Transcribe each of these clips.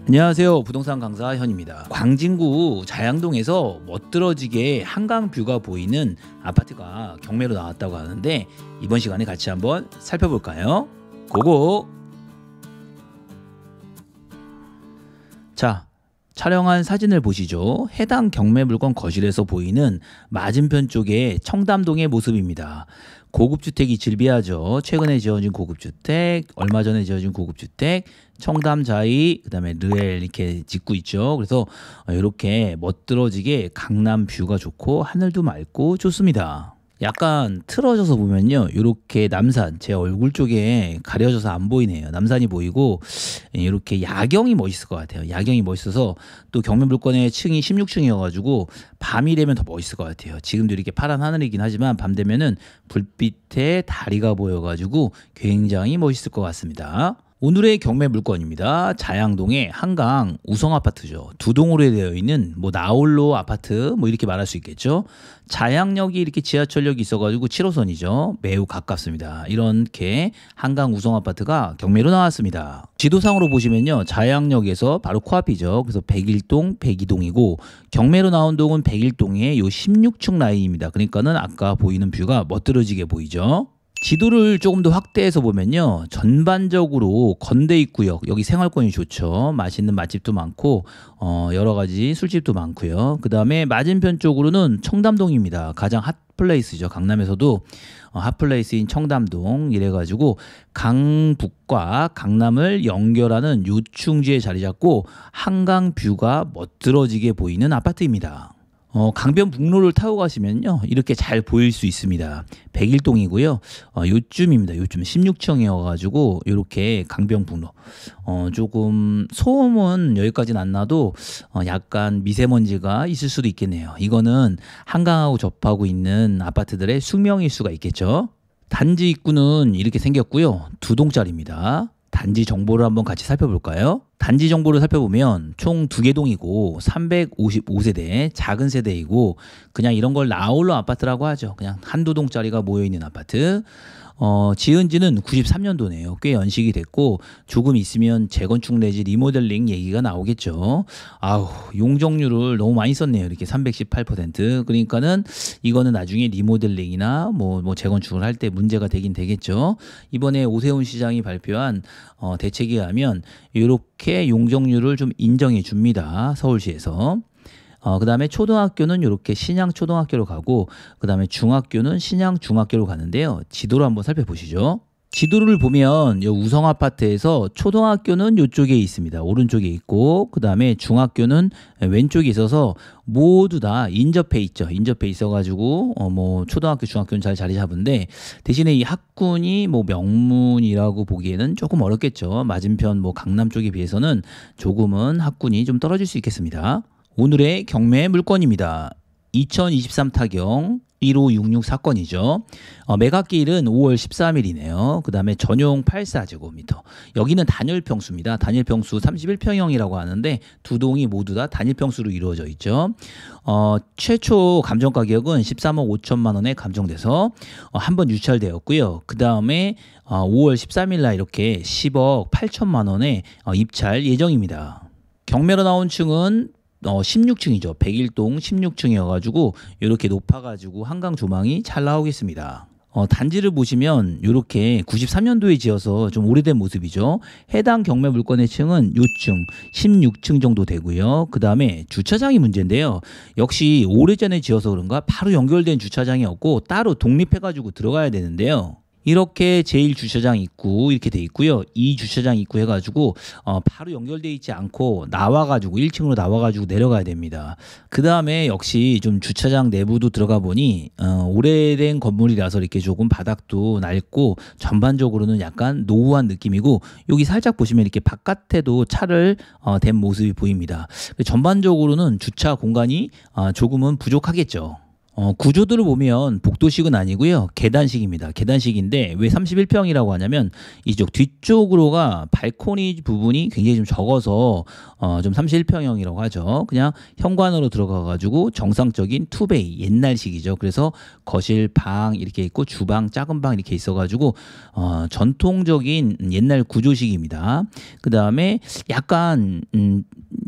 안녕하세요. 부동산 강사 현입니다. 광진구 자양동에서 멋들어지게 한강뷰가 보이는 아파트가 경매로 나왔다고 하는데 이번 시간에 같이 한번 살펴볼까요? 고고! 자, 촬영한 사진을 보시죠. 해당 경매 물건 거실에서 보이는 맞은편 쪽의 청담동의 모습입니다. 고급주택이 즐비하죠. 최근에 지어진 고급주택, 얼마 전에 지어진 고급주택, 청담자이, 그 다음에 르엘 이렇게 짓고 있죠. 그래서 이렇게 멋들어지게 강남 뷰가 좋고 하늘도 맑고 좋습니다. 약간 틀어져서 보면요, 이렇게 남산, 제 얼굴 쪽에 가려져서 안 보이네요. 남산이 보이고 이렇게 야경이 멋있을 것 같아요. 야경이 멋있어서 또 경매 물건의 층이 16층이어가지고 밤이 되면 더 멋있을 것 같아요. 지금도 이렇게 파란 하늘이긴 하지만 밤 되면은 불빛에 다리가 보여가지고 굉장히 멋있을 것 같습니다. 오늘의 경매 물건입니다. 자양동의 한강 우성 아파트죠. 두 동으로 되어 있는 나홀로 아파트 이렇게 말할 수 있겠죠. 자양역이 이렇게 지하철역이 있어가지고 7호선이죠. 매우 가깝습니다. 이렇게 한강 우성 아파트가 경매로 나왔습니다. 지도상으로 보시면요, 자양역에서 바로 코앞이죠. 그래서 101동, 102동이고 경매로 나온 동은 101동의 요 16층 라인입니다. 그러니까는 아까 보이는 뷰가 멋들어지게 보이죠. 지도를 조금 더 확대해서 보면요, 전반적으로 건대 입구역, 여기 생활권이 좋죠. 맛있는 맛집도 많고 여러 가지 술집도 많고요. 그 다음에 맞은편 쪽으로는 청담동입니다. 가장 핫플레이스죠. 강남에서도 핫플레이스인 청담동, 이래가지고 강북과 강남을 연결하는 요충지에 자리 잡고 한강 뷰가 멋들어지게 보이는 아파트입니다. 강변북로를 타고 가시면요, 이렇게 잘 보일 수 있습니다. 101동이고요. 요쯤입니다. 요쯤 16층이어가지고 이렇게 강변북로. 조금 소음은 여기까지는 안 나도 약간 미세먼지가 있을 수도 있겠네요. 이거는 한강하고 접하고 있는 아파트들의 숙명일 수가 있겠죠. 단지 입구는 이렇게 생겼고요. 두 동짜리입니다. 단지 정보를 한번 같이 살펴볼까요? 단지 정보를 살펴보면 총 2개 동이고 355세대, 작은 세대이고 그냥 이런 걸 나홀로 아파트라고 하죠. 그냥 한두 동짜리가 모여있는 아파트. 지은 지는 93년도네요. 꽤 연식이 됐고 조금 있으면 재건축 내지 리모델링 얘기가 나오겠죠. 아우, 용적률을 너무 많이 썼네요. 이렇게 318%. 그러니까는 이거는 나중에 리모델링이나 재건축을 할 때 문제가 되긴 되겠죠. 이번에 오세훈 시장이 발표한 대책에 하면 이렇게 용적률을 좀 인정해 줍니다. 서울시에서. 그 다음에 초등학교는 이렇게 신양초등학교로 가고 그 다음에 중학교는 신양중학교로 가는데요. 지도를 한번 살펴보시죠. 지도를 보면 이 우성아파트에서 초등학교는 이쪽에 있습니다. 오른쪽에 있고 그 다음에 중학교는 왼쪽에 있어서 모두 다 인접해 있죠. 인접해 있어가지고 초등학교, 중학교는 잘 자리 잡은데 대신에 이 학군이 명문이라고 보기에는 조금 어렵겠죠. 맞은편 강남 쪽에 비해서는 조금은 학군이 좀 떨어질 수 있겠습니다. 오늘의 경매 물건입니다. 2023 타경 1566 사건이죠. 매각기일은 5월 13일이네요. 그 다음에 전용 84제곱미터. 여기는 단일평수입니다. 단일평수 31평형이라고 하는데 두 동이 모두 다 단일평수로 이루어져 있죠. 최초 감정 가격은 13억 5천만 원에 감정돼서 한번 유찰되었고요. 그 다음에 5월 13일 날 이렇게 10억 8천만 원에 입찰 예정입니다. 경매로 나온 층은 16층이죠. 101동 16층이어가지고 이렇게 높아가지고 한강 조망이 잘 나오겠습니다. 단지를 보시면 이렇게 93년도에 지어서 좀 오래된 모습이죠. 해당 경매 물건의 층은 요층 16층 정도 되고요. 그 다음에 주차장이 문제인데요. 역시 오래전에 지어서 그런가 바로 연결된 주차장이 없고 따로 독립해가지고 들어가야 되는데요. 이렇게 제1주차장 입구 이렇게 돼 있고요. 2주차장 입구 해가지고 바로 연결돼 있지 않고 나와가지고 1층으로 나와가지고 내려가야 됩니다. 그 다음에 역시 좀 주차장 내부도 들어가 보니 오래된 건물이라서 이렇게 조금 바닥도 낡고 전반적으로는 약간 노후한 느낌이고 여기 살짝 보시면 이렇게 바깥에도 차를 댄 모습이 보입니다. 전반적으로는 주차 공간이 조금은 부족하겠죠. 구조들을 보면 복도식은 아니고요. 계단식입니다. 계단식인데 왜 31평이라고 하냐면 이쪽 뒤쪽으로가 발코니 부분이 굉장히 좀 적어서 좀 31평형이라고 하죠. 그냥 현관으로 들어가 가지고 정상적인 투베이 옛날식이죠. 그래서 거실, 방 이렇게 있고 주방, 작은 방 이렇게 있어 가지고 전통적인 옛날 구조식입니다. 그다음에 약간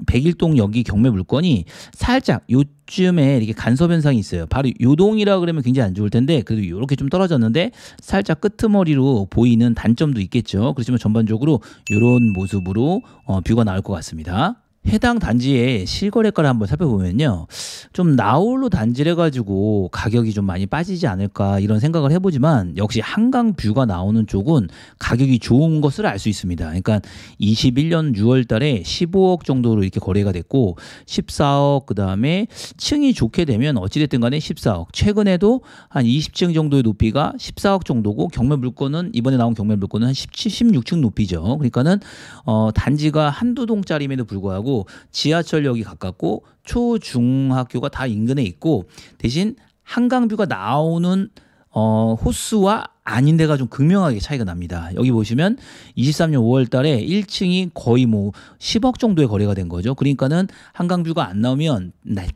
백일동 여기 경매 물건이 살짝 요쯤에 이렇게 간섭 현상이 있어요. 바로 요동이라 그러면 굉장히 안 좋을 텐데 그래도 이렇게 좀 떨어졌는데 살짝 끄트머리로 보이는 단점도 있겠죠. 그렇지만 전반적으로 이런 모습으로 뷰가 나올 것 같습니다. 해당 단지의 실거래가를 한번 살펴보면요. 좀 나홀로 단지를 해가지고 가격이 좀 많이 빠지지 않을까 이런 생각을 해보지만 역시 한강 뷰가 나오는 쪽은 가격이 좋은 것을 알 수 있습니다. 그러니까 21년 6월 달에 15억 정도로 이렇게 거래가 됐고 14억 그다음에 층이 좋게 되면 어찌됐든 간에 14억 최근에도 한 20층 정도의 높이가 14억 정도고 경매 물건은 이번에 나온 경매 물건은 한 17, 16층 높이죠. 그러니까는 단지가 한두 동짜리임에도 불구하고 지하철역이 가깝고 초중학교가 다 인근에 있고 대신 한강뷰가 나오는 호수와 아닌 데가 좀 극명하게 차이가 납니다. 여기 보시면 23년 5월 달에 1층이 거의 뭐 10억 정도의 거래가 된 거죠. 그러니까는 한강뷰가 안 나오면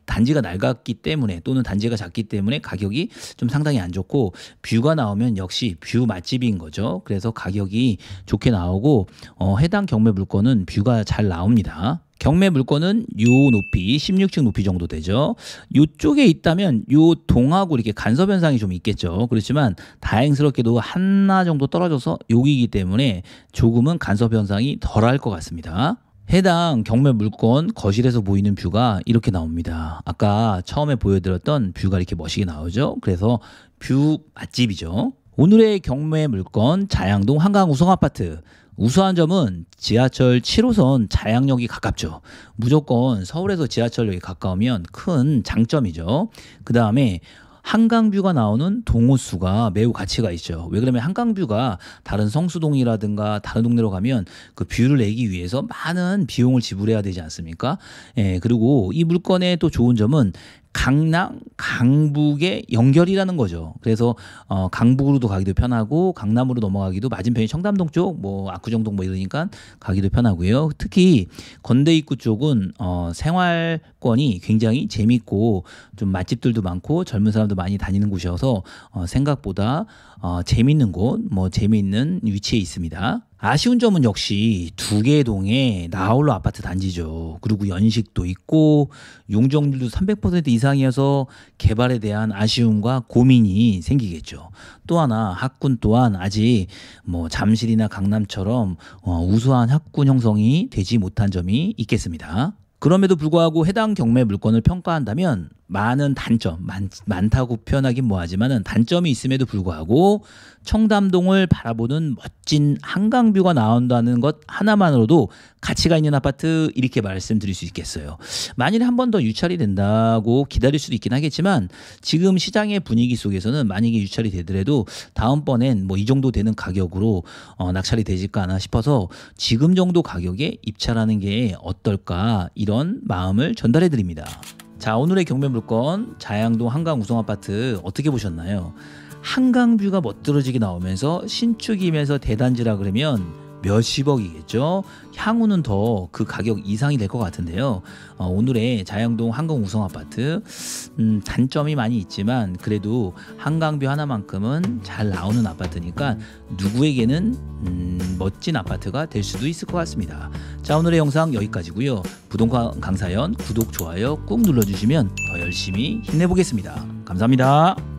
단지가 낡았기 때문에 또는 단지가 작기 때문에 가격이 좀 상당히 안 좋고 뷰가 나오면 역시 뷰 맛집인 거죠. 그래서 가격이 좋게 나오고 해당 경매 물건은 뷰가 잘 나옵니다. 경매 물건은 요 높이 16층 높이 정도 되죠. 요쪽에 있다면 요 동하고 이렇게 간섭 현상이 좀 있겠죠. 그렇지만 다행스럽게도 하나 정도 떨어져서 여기이기 때문에 조금은 간섭 현상이 덜할 것 같습니다. 해당 경매 물건 거실에서 보이는 뷰가 이렇게 나옵니다. 아까 처음에 보여드렸던 뷰가 이렇게 멋있게 나오죠. 그래서 뷰 맛집이죠. 오늘의 경매 물건 자양동 한강 우성아파트. 우수한 점은 지하철 7호선 자양역이 가깝죠. 무조건 서울에서 지하철역이 가까우면 큰 장점이죠. 그 다음에 한강뷰가 나오는 동호수가 매우 가치가 있죠. 왜 그러면 한강뷰가 다른 성수동이라든가 다른 동네로 가면 그 뷰를 내기 위해서 많은 비용을 지불해야 되지 않습니까? 예, 그리고 이 물건의 또 좋은 점은 강남, 강북의 연결이라는 거죠. 그래서 강북으로도 가기도 편하고 강남으로 넘어가기도 맞은편이 청담동 쪽, 뭐 압구정동 뭐 이러니까 가기도 편하고요. 특히 건대 입구 쪽은 생활권이 굉장히 재밌고 좀 맛집들도 많고 젊은 사람도 많이 다니는 곳이어서 생각보다 재밌는 곳, 뭐 재미있는 위치에 있습니다. 아쉬운 점은 역시 두 개의 동에 나홀로 아파트 단지죠. 그리고 연식도 있고 용적률도 300% 이상이어서 개발에 대한 아쉬움과 고민이 생기겠죠. 또 하나 학군 또한 아직 뭐 잠실이나 강남처럼 우수한 학군 형성이 되지 못한 점이 있겠습니다. 그럼에도 불구하고 해당 경매 물건을 평가한다면 많은 단점, 많다고 표현하긴 뭐하지만은 단점이 있음에도 불구하고 청담동을 바라보는 멋진 한강뷰가 나온다는 것 하나만으로도 가치가 있는 아파트 이렇게 말씀드릴 수 있겠어요. 만일에 한 번 더 유찰이 된다고 기다릴 수도 있긴 하겠지만 지금 시장의 분위기 속에서는 만약에 유찰이 되더라도 다음번엔 뭐 이 정도 되는 가격으로 낙찰이 되질까 하나 싶어서 지금 정도 가격에 입찰하는 게 어떨까 이런 마음을 전달해 드립니다. 자, 오늘의 경매 물건 자양동 한강 우성아파트 어떻게 보셨나요? 한강뷰가 멋들어지게 나오면서 신축이면서 대단지라 그러면 몇십억이겠죠. 향후는 더 그 가격 이상이 될 것 같은데요. 오늘의 자양동 한강 우성아파트 단점이 많이 있지만 그래도 한강뷰 하나만큼은 잘 나오는 아파트니까 누구에게는 멋진 아파트가 될 수도 있을 것 같습니다. 자, 오늘의 영상 여기까지고요. 부동산 강사연 구독, 좋아요 꾹 눌러주시면 더 열심히 힘내보겠습니다. 감사합니다.